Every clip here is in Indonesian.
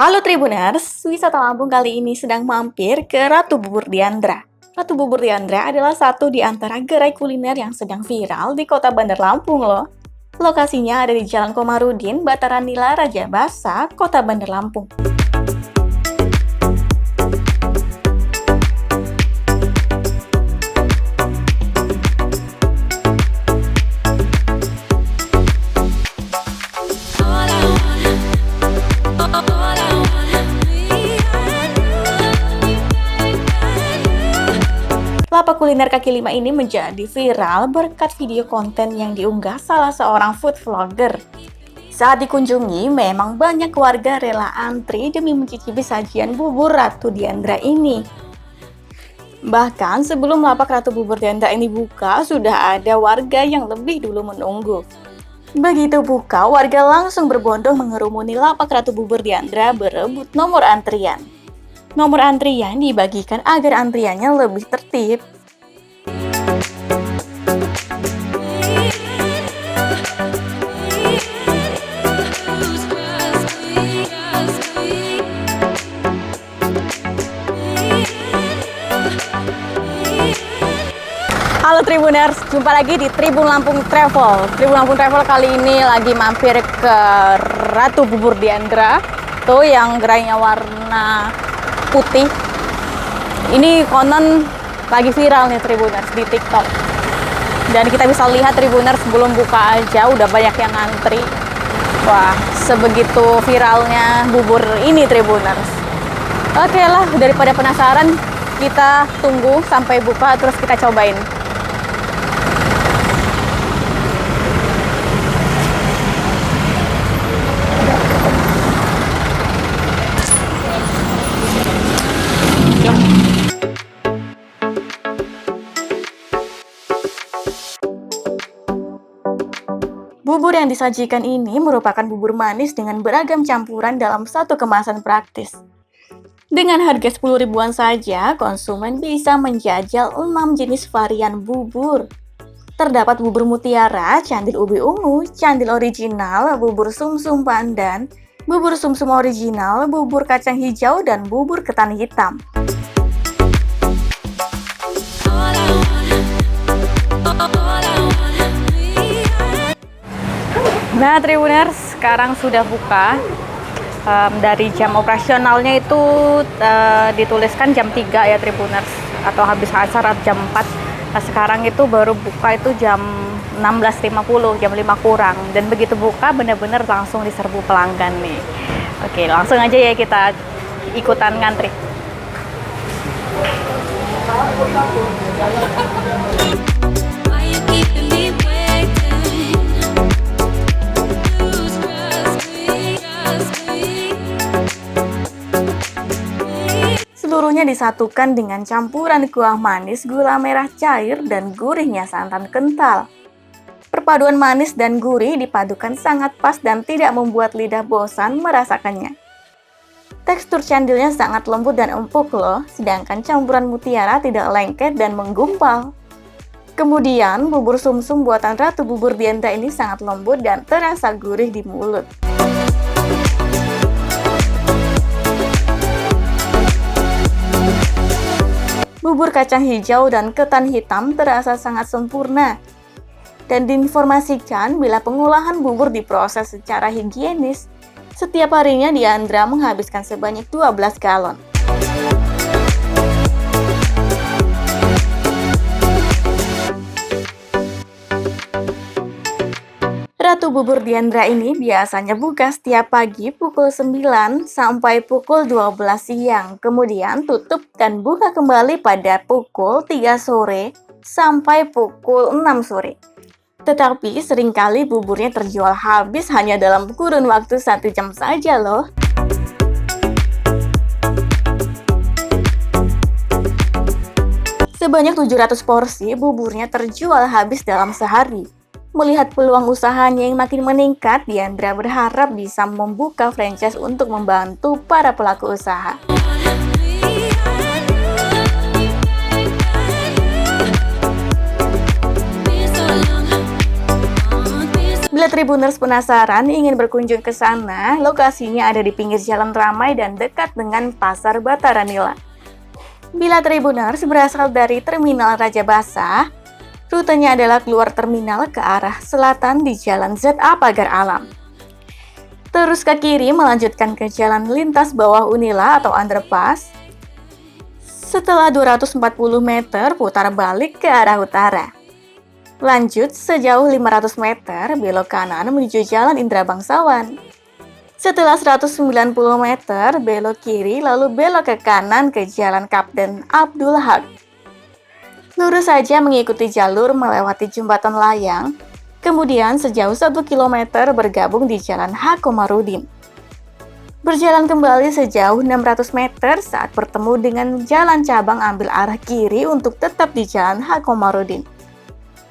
Halo Tribuners, wisata Lampung kali ini sedang mampir ke Ratu Bubur Diandra. Ratu Bubur Diandra adalah satu di antara gerai kuliner yang sedang viral di kota Bandar Lampung loh. Lokasinya ada di Jalan Komarudin, Bataran Nila, Raja Basa, kota Bandar Lampung. Lapak kuliner kaki lima ini menjadi viral berkat video konten yang diunggah salah seorang food vlogger. Saat dikunjungi, memang banyak warga rela antri demi mencicipi sajian bubur Ratu Diandra ini. Bahkan sebelum lapak Ratu Bubur Diandra ini buka, sudah ada warga yang lebih dulu menunggu. Begitu buka, warga langsung berbondong mengerumuni lapak Ratu Bubur Diandra berebut nomor antrian. Nomor antrian dibagikan agar antriannya lebih tertib. Halo Tribuners, jumpa lagi di Tribun Lampung Travel. Tribun Lampung Travel kali ini lagi mampir ke Ratu Bubur Diandra. Tuh yang gerainya warna putih. Ini konon lagi viral nih Tribuners di TikTok. Dan kita bisa lihat Tribuners sebelum buka aja udah banyak yang ngantri. Wah, sebegitu viralnya bubur ini Tribuners. Oke lah, daripada penasaran, kita tunggu sampai buka terus kita cobain. Bubur yang disajikan ini merupakan bubur manis dengan beragam campuran dalam satu kemasan praktis. Dengan harga 10 ribuan saja, konsumen bisa menjajal 6 jenis varian bubur. Terdapat bubur mutiara, candil ubi ungu, candil original, bubur sumsum pandan, bubur sumsum original, bubur kacang hijau, dan bubur ketan hitam. Nah Tribuners, sekarang sudah buka. Dari jam operasionalnya itu dituliskan jam 3 ya Tribuners, atau habis asar jam 4. Nah, sekarang itu baru buka itu jam 16.50, jam 5 kurang. Dan begitu buka bener-bener langsung diserbu pelanggan nih. Oke, langsung aja ya kita ikutan ngantri. Seluruhnya disatukan dengan campuran kuah manis, gula merah cair, dan gurihnya santan kental. Perpaduan manis dan gurih dipadukan sangat pas dan tidak membuat lidah bosan merasakannya. Tekstur candilnya sangat lembut dan empuk loh, sedangkan campuran mutiara tidak lengket dan menggumpal. Kemudian, bubur sumsum buatan Ratu Bubur Diandra ini sangat lembut dan terasa gurih di mulut. Bubur kacang hijau dan ketan hitam terasa sangat sempurna. Dan diinformasikan bila pengolahan bubur diproses secara higienis, setiap harinya Diandra menghabiskan sebanyak 12 galon. Ratu Bubur Diandra ini biasanya buka setiap pagi pukul 9 sampai pukul 12 siang, kemudian tutup dan buka kembali pada pukul 3 sore sampai pukul 6 sore. Tetapi seringkali buburnya terjual habis hanya dalam kurun waktu 1 jam saja loh. Sebanyak 700 porsi buburnya terjual habis dalam sehari. Melihat peluang usahanya yang makin meningkat, Diandra berharap bisa membuka franchise untuk membantu para pelaku usaha. Bila Tribuners penasaran ingin berkunjung ke sana, lokasinya ada di pinggir jalan ramai dan dekat dengan Pasar Bataranila. Bila Tribuners berasal dari Terminal Raja Basah, rutenya adalah keluar terminal ke arah selatan di Jalan ZA Pagar Alam. Terus ke kiri melanjutkan ke Jalan Lintas Bawah Unila atau Underpass. Setelah 240 meter putar balik ke arah utara. Lanjut sejauh 500 meter belok kanan menuju Jalan Indra Bangsawan. Setelah 190 meter belok kiri lalu belok ke kanan ke Jalan Kapten Abdul Haq. Lurus saja mengikuti jalur melewati jembatan layang, kemudian sejauh 1 km bergabung di Jalan H. Komarudin. Berjalan kembali sejauh 600 meter saat bertemu dengan jalan cabang ambil arah kiri untuk tetap di Jalan H. Komarudin.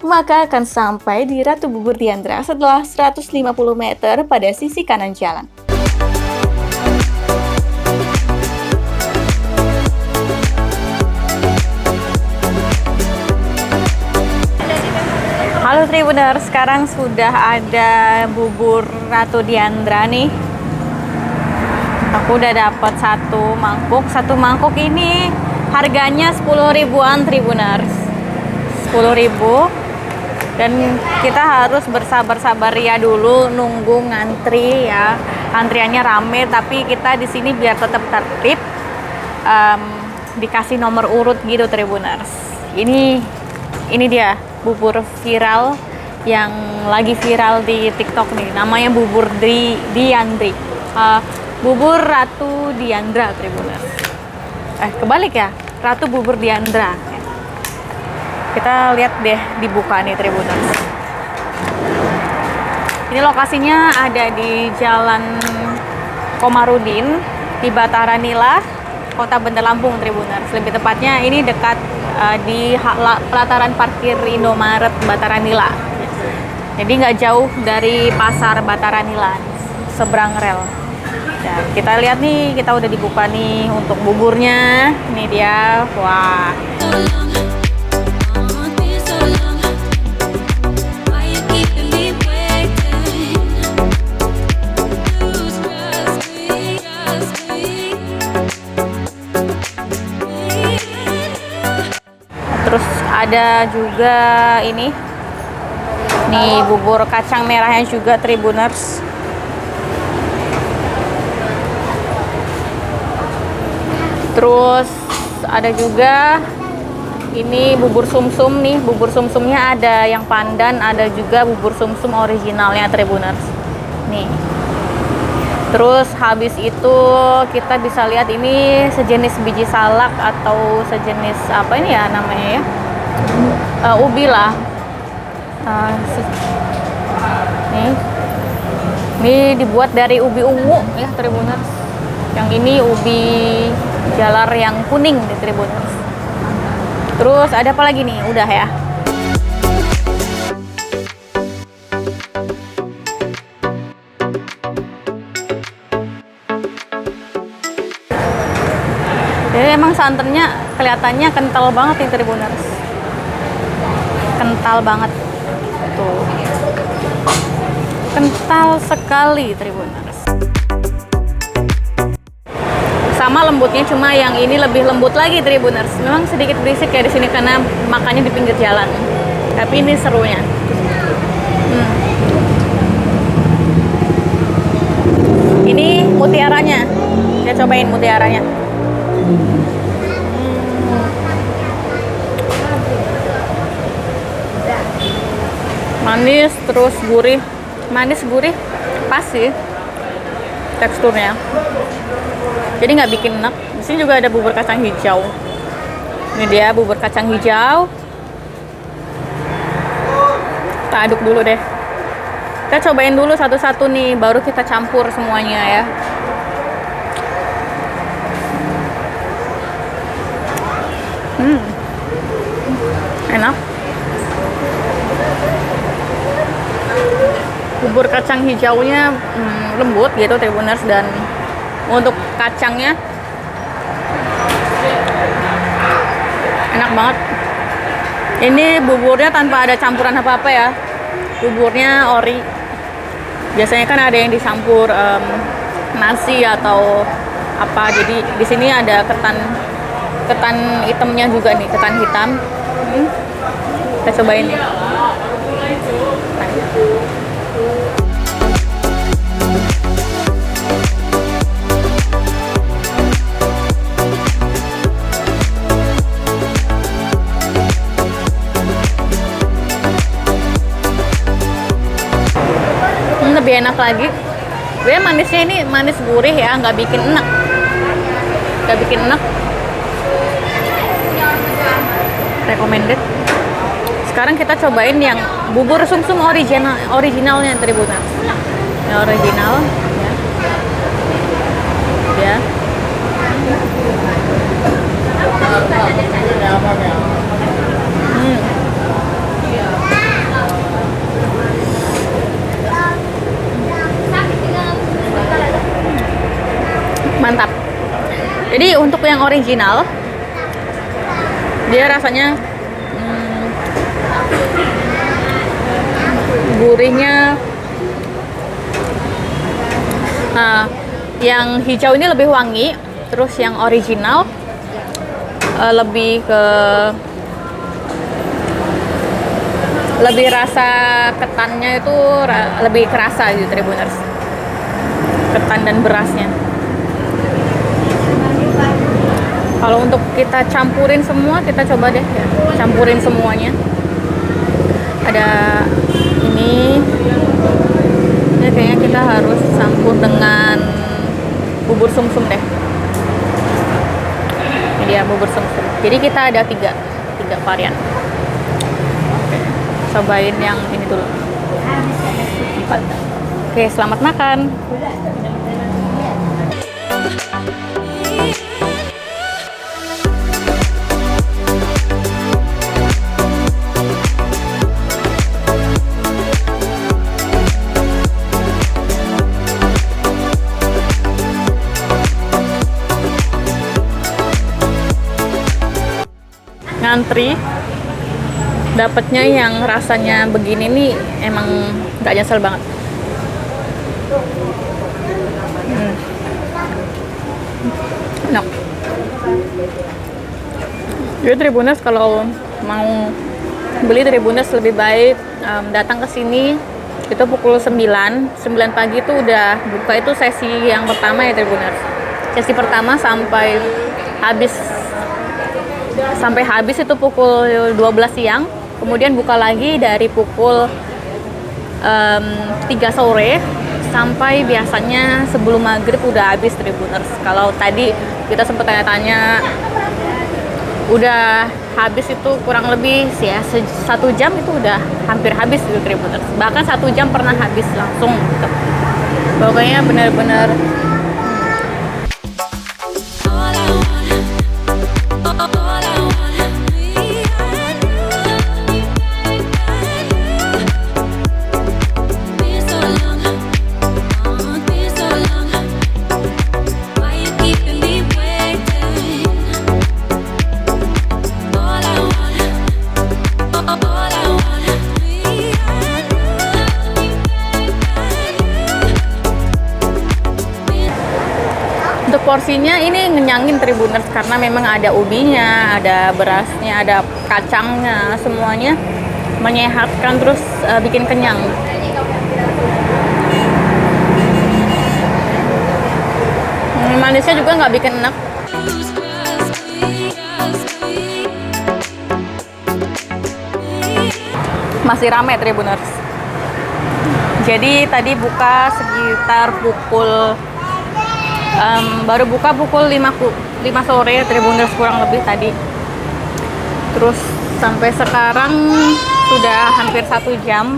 Maka akan sampai di Ratu Bubur Diandra setelah 150 meter pada sisi kanan jalan. Halo Tribuners, sekarang sudah ada bubur Ratu Diandra nih. Aku udah dapat satu mangkuk. Satu mangkuk ini harganya 10 ribuan Tribuners. 10 ribu. Dan kita harus bersabar-sabar ya dulu nunggu ngantri ya. Antriannya rame tapi kita di sini biar tetap tertib. Dikasih nomor urut gitu Tribuners. Ini dia bubur viral yang lagi viral di TikTok nih. Namanya bubur Diandri. Bubur Ratu Diandra Tribuners. Kebalik ya, Ratu Bubur Diandra. Kita lihat deh dibuka nih Tribuners. Ini lokasinya ada di Jalan Komarudin di Bataranila, Kota Bandar Lampung Tribuners. Lebih tepatnya ini dekat di pelataran parkir Indomaret Bataranila. Jadi nggak jauh dari Pasar Bataranila, seberang rel. Dan kita lihat nih, kita udah dibuka nih untuk buburnya. Ini dia, wah. Terus ada juga ini nih bubur kacang merahnya juga Tribuners. Terus ada juga ini bubur sumsum nih. Bubur sumsumnya ada yang pandan, ada juga bubur sumsum originalnya Tribuners. Nih. Terus habis itu kita bisa lihat ini sejenis biji salak atau sejenis apa ini ya namanya ya, ubi lah. Ini dibuat dari ubi ungu ya Tribuners. Yang ini ubi jalar yang kuning di Tribuners. Terus ada apa lagi nih? Udah ya. Jadi emang santannya kelihatannya kental banget nih Tribuners. Kental banget. Tuh. Kental sekali Tribuners. Sama lembutnya, cuma yang ini lebih lembut lagi Tribuners. Memang sedikit berisik ya di sini karena makannya di pinggir jalan. Tapi ini serunya. Ini mutiaranya. Kita cobain mutiaranya. Manis terus gurih, manis gurih, pas sih teksturnya. Jadi nggak bikin enak. Di sini juga ada bubur kacang hijau. Ini dia bubur kacang hijau. Kita aduk dulu deh. Kita cobain dulu satu-satu nih, baru kita campur semuanya ya. Enak. Bubur kacang hijaunya lembut gitu Tribuners, dan untuk kacangnya enak banget. Ini buburnya tanpa ada campuran apa-apa ya. Buburnya ori. Biasanya kan ada yang dicampur nasi atau apa. Jadi di sini ada ketan hitamnya juga nih, ketan hitam. Kita cobain nih. Lebih enak lagi. Dia manisnya ini manis gurih ya, nggak bikin enak. Recommended. Sekarang kita cobain yang bubur sumsum originalnya Tribuners. Yang original ya. Mantap. Jadi untuk yang original dia rasanya gurihnya. Nah, yang hijau ini lebih wangi, terus yang original lebih rasa ketannya itu lebih kerasa gitu Tribuners. Ketan dan berasnya. Kalau untuk kita campurin semua, kita coba deh ya, campurin semuanya. Ada ini kayaknya kita harus campur dengan bubur sumsum deh. Ini dia bubur sumsum. Jadi kita ada tiga varian. Cobain yang ini dulu. 4. Oke, selamat makan. Ngantri dapatnya yang rasanya begini nih emang nggak nyesel banget. Enak. Jadi Tribuners kalau mau beli Tribuners lebih baik datang ke sini itu pukul 9 pagi itu udah buka. Itu sesi yang pertama ya Tribuners. Sesi pertama sampai habis itu pukul 12 siang. Kemudian buka lagi dari pukul 3 sore sampai biasanya sebelum maghrib udah habis Tribuners. Kalau tadi kita sempat tanya-tanya udah habis itu kurang lebih ya 1 jam itu udah hampir habis itu Tribuners. Bahkan 1 jam pernah habis langsung gitu. Pokoknya bener-bener porsinya ini ngenyangin Tribuners karena memang ada ubinya, ada berasnya, ada kacangnya, semuanya menyehatkan terus bikin kenyang. Manisnya juga nggak bikin enak. Masih ramai Tribuners. Jadi tadi buka sekitar pukul baru buka pukul 5 sore Tribuners kurang lebih tadi. Terus sampai sekarang sudah hampir 1 jam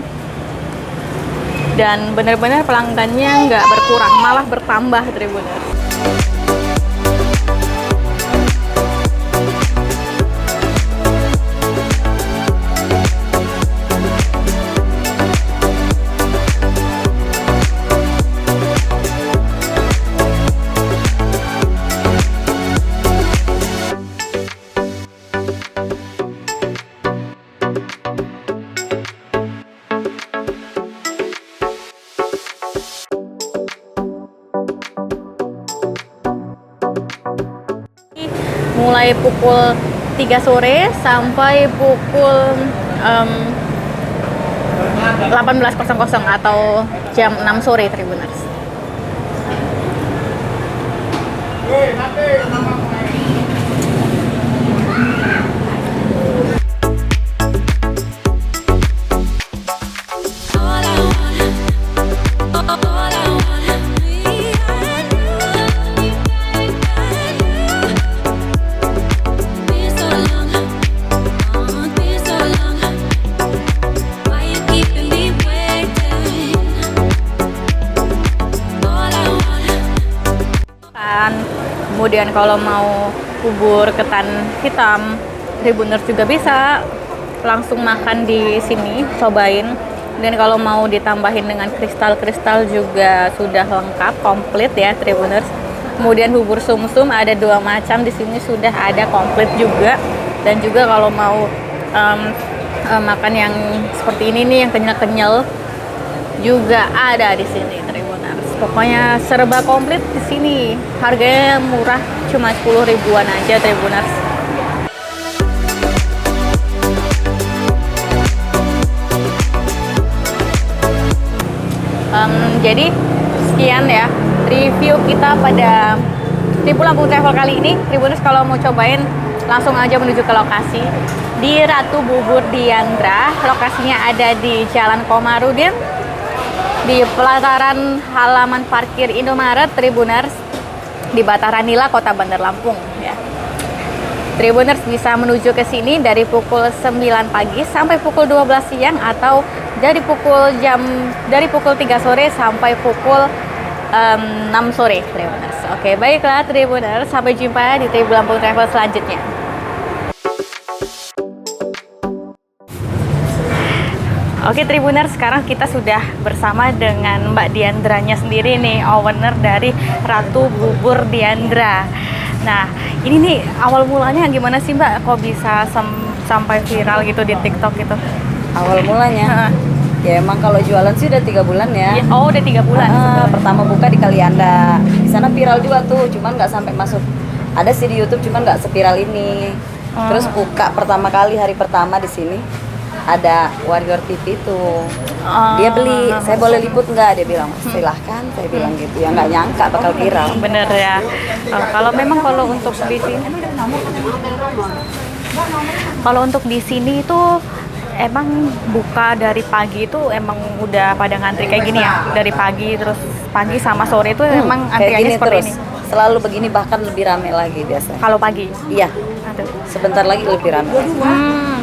dan benar-benar pelanggannya nggak berkurang, malah bertambah Tribuners. mulai pukul 3 sore sampai pukul 18.00 atau jam 6 sore Tribuners. Kemudian kalau mau bubur ketan hitam, Tribuners juga bisa langsung makan di sini, cobain. Dan kalau mau ditambahin dengan kristal-kristal juga sudah lengkap, komplit ya Tribuners. Kemudian bubur sumsum ada 2 macam di sini sudah ada komplit juga. Dan juga kalau mau makan yang seperti ini nih, yang kenyal-kenyal juga ada di sini Tribuners. Pokoknya serba komplit di sini. Harganya murah, cuma 10 ribuan aja Tribuners. Jadi sekian ya review kita pada Tipu Lampung Travel kali ini. Tribuners kalau mau cobain langsung aja menuju ke lokasi di Ratu Bubur Diandra. Lokasinya ada di Jalan Komarudin, di pelataran halaman parkir Indomaret Tribuners, di Bataran Nila, Kota Bandar Lampung ya. Tribuners bisa menuju ke sini dari pukul 9 pagi sampai pukul 12 siang atau dari pukul 3 sore sampai pukul 6 sore Tribuners. Oke, baiklah Tribuners, sampai jumpa di Tipu Lampung Travel selanjutnya. Oke Tribuners, sekarang kita sudah bersama dengan Mbak Diandranya sendiri nih, owner dari Ratu Bubur Diandra. Nah, ini nih awal mulanya gimana sih Mbak? Kok bisa sampai viral gitu di TikTok gitu? Awal mulanya? Ya emang kalau jualan sih udah 3 bulan ya. Oh, udah 3 bulan. Pertama buka di Kalianda. Di sana viral juga tuh, cuman nggak sampai masuk. Ada sih di YouTube, cuman nggak seviral ini. Terus buka pertama kali hari pertama di sini. Ada Warrior TV tuh, dia beli, saya boleh liput nggak? Dia bilang silahkan, saya bilang gitu ya, nggak nyangka bakal viral. Bener ya. Kalau memang untuk di sini itu emang buka dari pagi itu emang udah pada ngantri kayak gini ya, dari pagi terus pagi sama sore itu emang antriannya seperti terus. ini. Selalu begini, bahkan lebih ramai lagi biasanya. Kalau pagi? Iya. Sebentar lagi lebih ramai.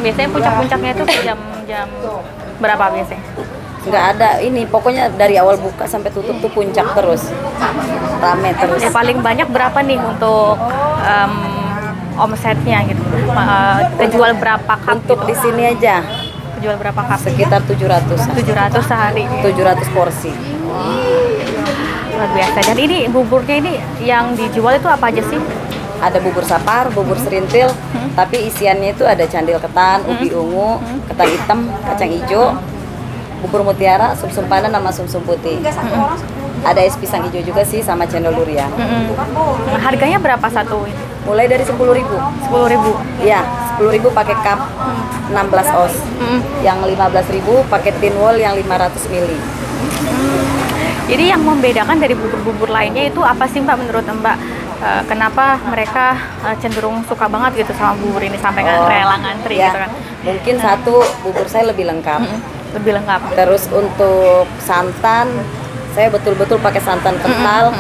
Biasanya puncak-puncaknya itu jam berapa biasanya? Nggak ada ini, pokoknya dari awal buka sampai tutup tuh puncak terus, rame terus. Paling banyak berapa nih untuk omsetnya gitu? Kejual berapa cup? Untuk di sini aja kejual berapa cup? sekitar 700 sehari. 700 porsi. Luar biasa. Dan ini buburnya ini yang dijual itu apa aja sih? Ada bubur sapar, bubur serintil, tapi isiannya itu ada candil ketan, ubi ungu, ketan hitam, kacang hijau, bubur mutiara, sumsum pandan sama sumsum putih. Ada es pisang hijau juga sih sama cendol durian. Harganya berapa satu? Mulai dari 10.000. 10.000. Iya, 10.000 pakai cup 16 oz. Yang 15.000 pakai tin wall yang 500 ml. Jadi yang membedakan dari bubur-bubur lainnya itu apa sih Mbak menurut Mbak? Kenapa mereka cenderung suka banget gitu sama bubur ini sampai rela ngantri ya, gitu kan? Mungkin satu, bubur saya lebih lengkap. Lebih lengkap. Terus untuk santan, saya betul-betul pakai santan kental.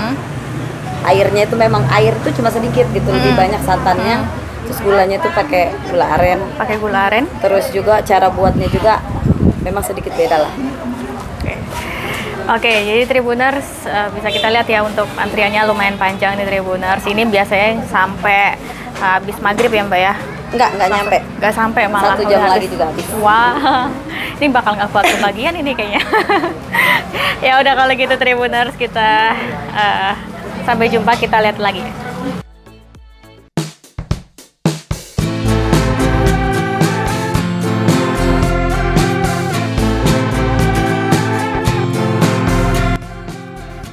Airnya itu memang air itu cuma sedikit gitu, lebih banyak santannya. Terus gulanya itu pakai gula aren. Pakai gula aren. Terus juga cara buatnya juga memang sedikit beda lah. Oke, jadi Tribuners bisa kita lihat ya untuk antriannya lumayan panjang nih Tribuners. Ini biasanya sampai habis maghrib ya Mbak ya? Nggak nyampe. Nggak sampai malah. 1 jam lagi juga habis. Wah, ini bakal nggak kuat kebagian ini kayaknya. Ya udah kalau gitu Tribuners, kita sampai jumpa, kita lihat lagi.